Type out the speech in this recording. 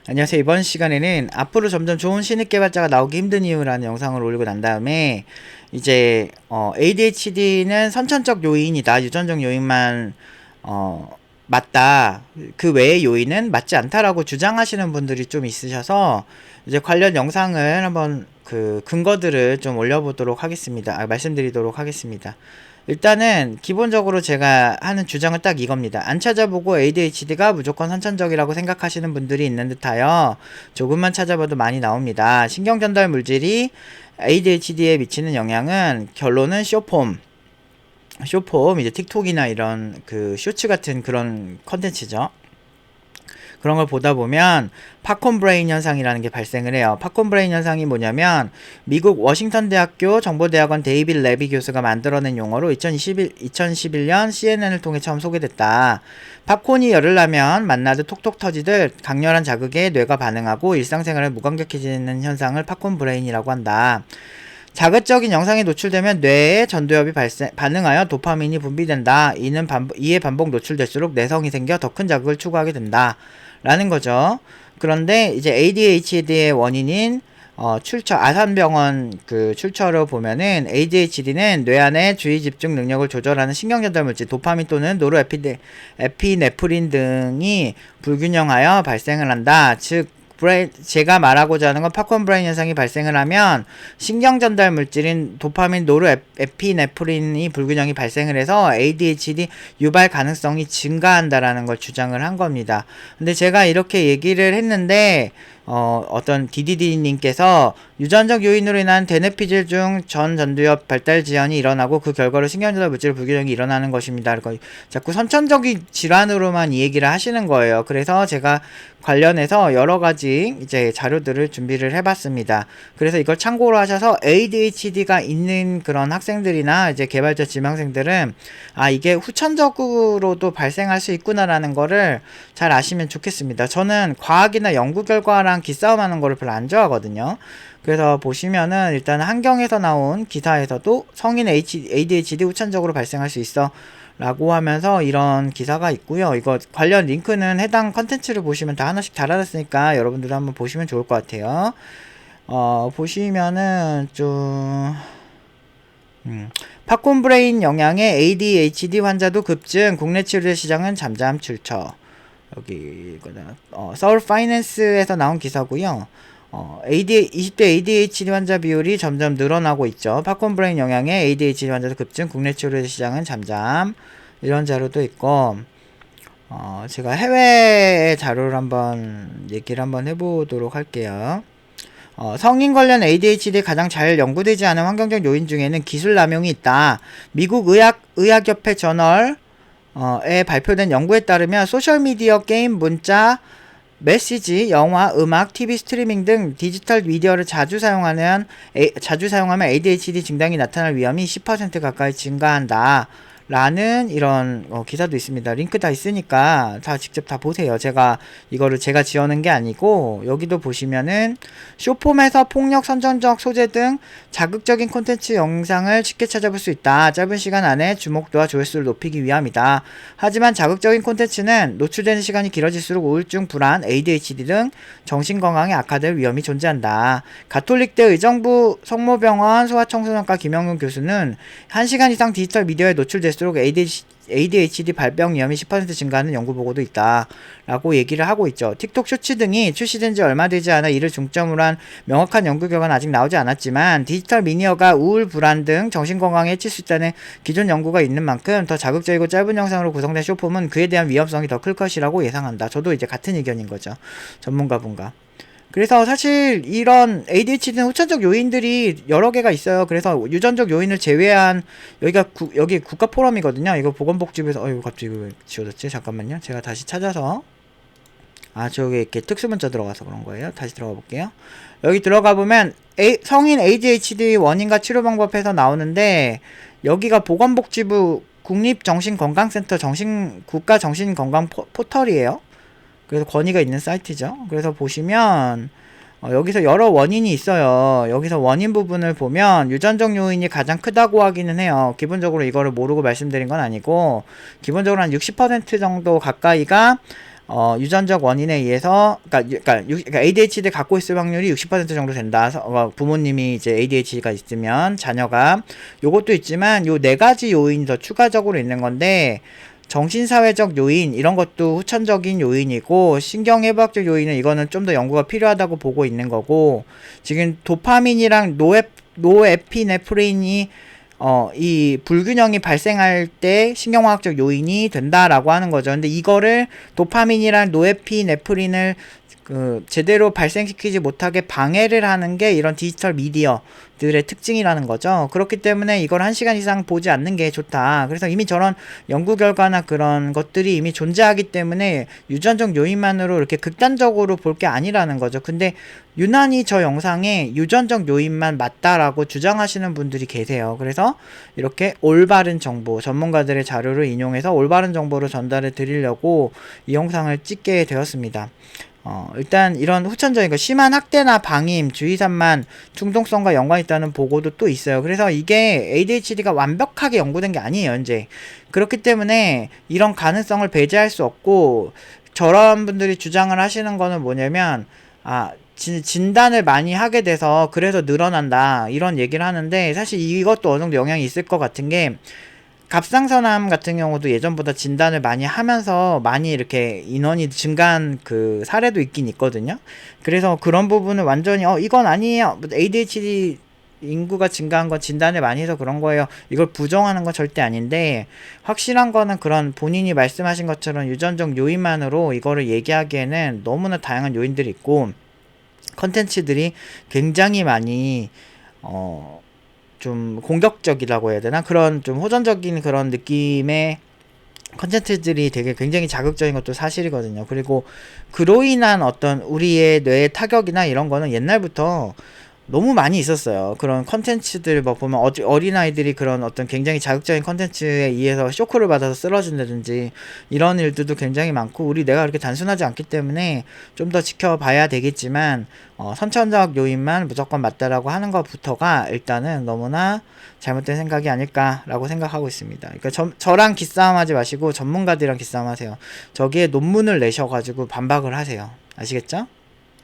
안녕하세요. 이번 시간에는 앞으로 점점 좋은 신입 개발자가 나오기 힘든 이유라는 영상을 올리고 난 다음에 이제 ADHD는 선천적 요인이다. 유전적 요인만 맞다. 그 외의 요인은 맞지 않다라고 주장하시는 분들이 좀 있으셔서 이제 관련 영상을 한번 그 근거들을 좀 올려보도록 하겠습니다. 말씀드리도록 하겠습니다. 일단은 기본적으로 제가 하는 주장은 딱 이겁니다. 안 찾아보고 ADHD가 무조건 선천적이라고 생각하시는 분들이 있는 듯하여 조금만 찾아봐도 많이 나옵니다. 신경전달 물질이 ADHD에 미치는 영향은 결론은 쇼폼 이제 틱톡이나 이런 그 쇼츠 같은 그런 컨텐츠죠. 그런 걸 보다 보면 팝콘 브레인 현상이라는 게 발생을 해요. 팝콘 브레인 현상이 뭐냐면 미국 워싱턴 대학교 정보대학원 데이빗 레비 교수가 만들어낸 용어로 2011년 CNN을 통해 처음 소개됐다. 팝콘이 열을 나면 만나듯 톡톡 터지듯 강렬한 자극에 뇌가 반응하고 일상생활에 무감각해지는 현상을 팝콘 브레인이라고 한다. 자극적인 영상에 노출되면 뇌에 전두엽이 반응하여 도파민이 분비된다. 이에 반복 노출될수록 내성이 생겨 더 큰 자극을 추구하게 된다. 라는 거죠. 그런데 이제 ADHD의 원인인 아산병원 그 출처를 보면은 ADHD는 뇌 안의 주의 집중 능력을 조절하는 신경전달 물질 도파민 또는 에피네프린 등이 불균형하여 발생을 한다. 즉 제가 말하고자 하는 건 팝콘 브레인 현상이 발생을 하면 신경전달 물질인 도파민, 에피네프린이 불균형이 발생을 해서 ADHD 유발 가능성이 증가한다라는 걸 주장을 한 겁니다. 근데 제가 이렇게 얘기를 했는데 어떤 DDD님께서 유전적 요인으로 인한 대뇌피질 중 전 전두엽 발달 지연이 일어나고 그 결과로 신경전달 물질 불균형이 일어나는 것입니다. 자꾸 선천적인 질환으로만 이 얘기를 하시는 거예요. 그래서 제가 관련해서 여러 가지 이제 자료들을 준비를 해봤습니다. 그래서 이걸 참고로 하셔서 ADHD가 있는 그런 학생들이나 이제 개발자 지망생들은 이게 후천적으로도 발생할 수 있구나라는 거를 잘 아시면 좋겠습니다. 저는 과학이나 연구 결과랑 기싸움하는 거를 별로 안 좋아하거든요. 그래서 보시면은 일단 한경에서 나온 기사에서도 성인 ADHD 후천적으로 발생할 수 있어 라고 하면서 이런 기사가 있고요. 이거 관련 링크는 해당 컨텐츠를 보시면 다 하나씩 달아놨으니까 여러분들도 한번 보시면 좋을 것 같아요. 보시면은 좀 팝콘 브레인 영향의 ADHD 환자도 급증, 국내 치료제 시장은 잠잠 출처. 여기 서울 파이낸스에서 나온 기사고요. 20대 ADHD 환자 비율이 점점 늘어나고 있죠. 팝콘 브레인 영향의 ADHD 환자도 급증, 국내 치료제 시장은 잠잠. 이런 자료도 있고, 제가 해외 자료를 한번 얘기를 한번 해보도록 할게요. 성인 관련 ADHD에 가장 잘 연구되지 않은 환경적 요인 중에는 기술 남용이 있다. 미국 의학협회 저널에 발표된 연구에 따르면 소셜미디어, 게임, 문자, 메시지, 영화, 음악, TV 스트리밍 등 디지털 미디어를 자주 사용하면 ADHD 증상이 나타날 위험이 10% 가까이 증가한다. 라는 이런 기사도 있습니다. 링크 다 있으니까 다 직접 다 보세요. 이거를 제가 지어낸 게 아니고 여기도 보시면은 쇼폼에서 폭력, 선정적 소재 등 자극적인 콘텐츠 영상을 쉽게 찾아볼 수 있다. 짧은 시간 안에 주목도와 조회수를 높이기 위함이다. 하지만 자극적인 콘텐츠는 노출되는 시간이 길어질수록 우울증, 불안, ADHD 등 정신건강에 악화될 위험이 존재한다. 가톨릭대 의정부 성모병원 소아청소년과 김영근 교수는 1시간 이상 디지털 미디어에 노출될 수록 ADHD 발병 위험이 10% 증가하는 연구 보고도 있다. 라고 얘기를 하고 있죠. 틱톡 쇼츠 등이 출시된 지 얼마 되지 않아 이를 중점으로 한 명확한 연구 결과는 아직 나오지 않았지만 디지털 미디어가 우울, 불안 등 정신건강에 해칠 수 있다는 기존 연구가 있는 만큼 더 자극적이고 짧은 영상으로 구성된 쇼폼은 그에 대한 위험성이 더 클 것이라고 예상한다. 저도 이제 같은 의견인 거죠. 전문가분과. 그래서 사실 이런 ADHD는 후천적 요인들이 여러 개가 있어요. 그래서 유전적 요인을 제외한 여기 국가 포럼이거든요. 이거 보건복지부에서 이거 갑자기 왜 지워졌지? 잠깐만요. 제가 다시 찾아서 저기 이렇게 특수문자 들어가서 그런 거예요. 다시 들어가 볼게요. 여기 들어가 보면 성인 ADHD 원인과 치료 방법에서 나오는데 여기가 보건복지부 국립정신건강센터 국가정신건강 포털이에요. 그래서 권위가 있는 사이트죠. 그래서 보시면 여기서 여러 원인이 있어요. 여기서 원인 부분을 보면 유전적 요인이 가장 크다고 하기는 해요. 기본적으로 이거를 모르고 말씀드린 건 아니고, 기본적으로 한 60% 정도 가까이가 유전적 원인에 의해서, 그러니까 ADHD를 갖고 있을 확률이 60% 정도 된다. 부모님이 이제 ADHD가 있으면 자녀가, 요것도 있지만 요 네 가지 요인이 더 추가적으로 있는 건데, 정신사회적 요인 이런 것도 후천적인 요인이고, 신경해부학적 요인은 이거는 좀 더 연구가 필요하다고 보고 있는 거고, 지금 도파민이랑 노에피네프린이 이 불균형이 발생할 때 신경화학적 요인이 된다라고 하는 거죠. 근데 이거를 도파민이랑 노에피네프린을 제대로 발생시키지 못하게 방해를 하는 게 이런 디지털 미디어들의 특징이라는 거죠. 그렇기 때문에 이걸 1시간 이상 보지 않는 게 좋다. 그래서 이미 저런 연구 결과나 그런 것들이 이미 존재하기 때문에 유전적 요인만으로 이렇게 극단적으로 볼 게 아니라는 거죠. 근데 유난히 저 영상에 유전적 요인만 맞다라고 주장하시는 분들이 계세요. 그래서 이렇게 올바른 정보, 전문가들의 자료를 인용해서 올바른 정보를 전달해 드리려고 이 영상을 찍게 되었습니다. 일단 이런 후천적인 거, 심한 학대나 방임, 주의산만 중독성과 연관이 있다는 보고도 또 있어요. 그래서 이게 ADHD가 완벽하게 연구된 게 아니에요, 현재. 그렇기 때문에 이런 가능성을 배제할 수 없고, 저런 분들이 주장을 하시는 거는 뭐냐면, 진단을 많이 하게 돼서 그래서 늘어난다, 이런 얘기를 하는데, 사실 이것도 어느 정도 영향이 있을 것 같은 게, 갑상선암 같은 경우도 예전보다 진단을 많이 하면서 많이 이렇게 인원이 증가한 그 사례도 있긴 있거든요. 그래서 그런 부분은 완전히 이건 아니에요, ADHD 인구가 증가한 건 진단을 많이 해서 그런 거예요, 이걸 부정하는 건 절대 아닌데, 확실한 거는 그런 본인이 말씀하신 것처럼 유전적 요인만으로 이거를 얘기하기에는 너무나 다양한 요인들이 있고, 컨텐츠들이 굉장히 많이 좀 공격적이라고 해야 되나? 그런 좀 호전적인 그런 느낌의 컨텐츠들이 되게 굉장히 자극적인 것도 사실이거든요. 그리고 그로 인한 어떤 우리의 뇌의 타격이나 이런 거는 옛날부터 너무 많이 있었어요. 그런 컨텐츠들 뭐 보면 어린아이들이 그런 어떤 굉장히 자극적인 컨텐츠에 의해서 쇼크를 받아서 쓰러진다든지 이런 일들도 굉장히 많고, 우리 뇌가 그렇게 단순하지 않기 때문에 좀 더 지켜봐야 되겠지만, 선천적 요인만 무조건 맞다라고 하는 것부터가 일단은 너무나 잘못된 생각이 아닐까라고 생각하고 있습니다. 그러니까 저랑 기싸움하지 마시고 전문가들이랑 기싸움하세요. 저기에 논문을 내셔가지고 반박을 하세요. 아시겠죠?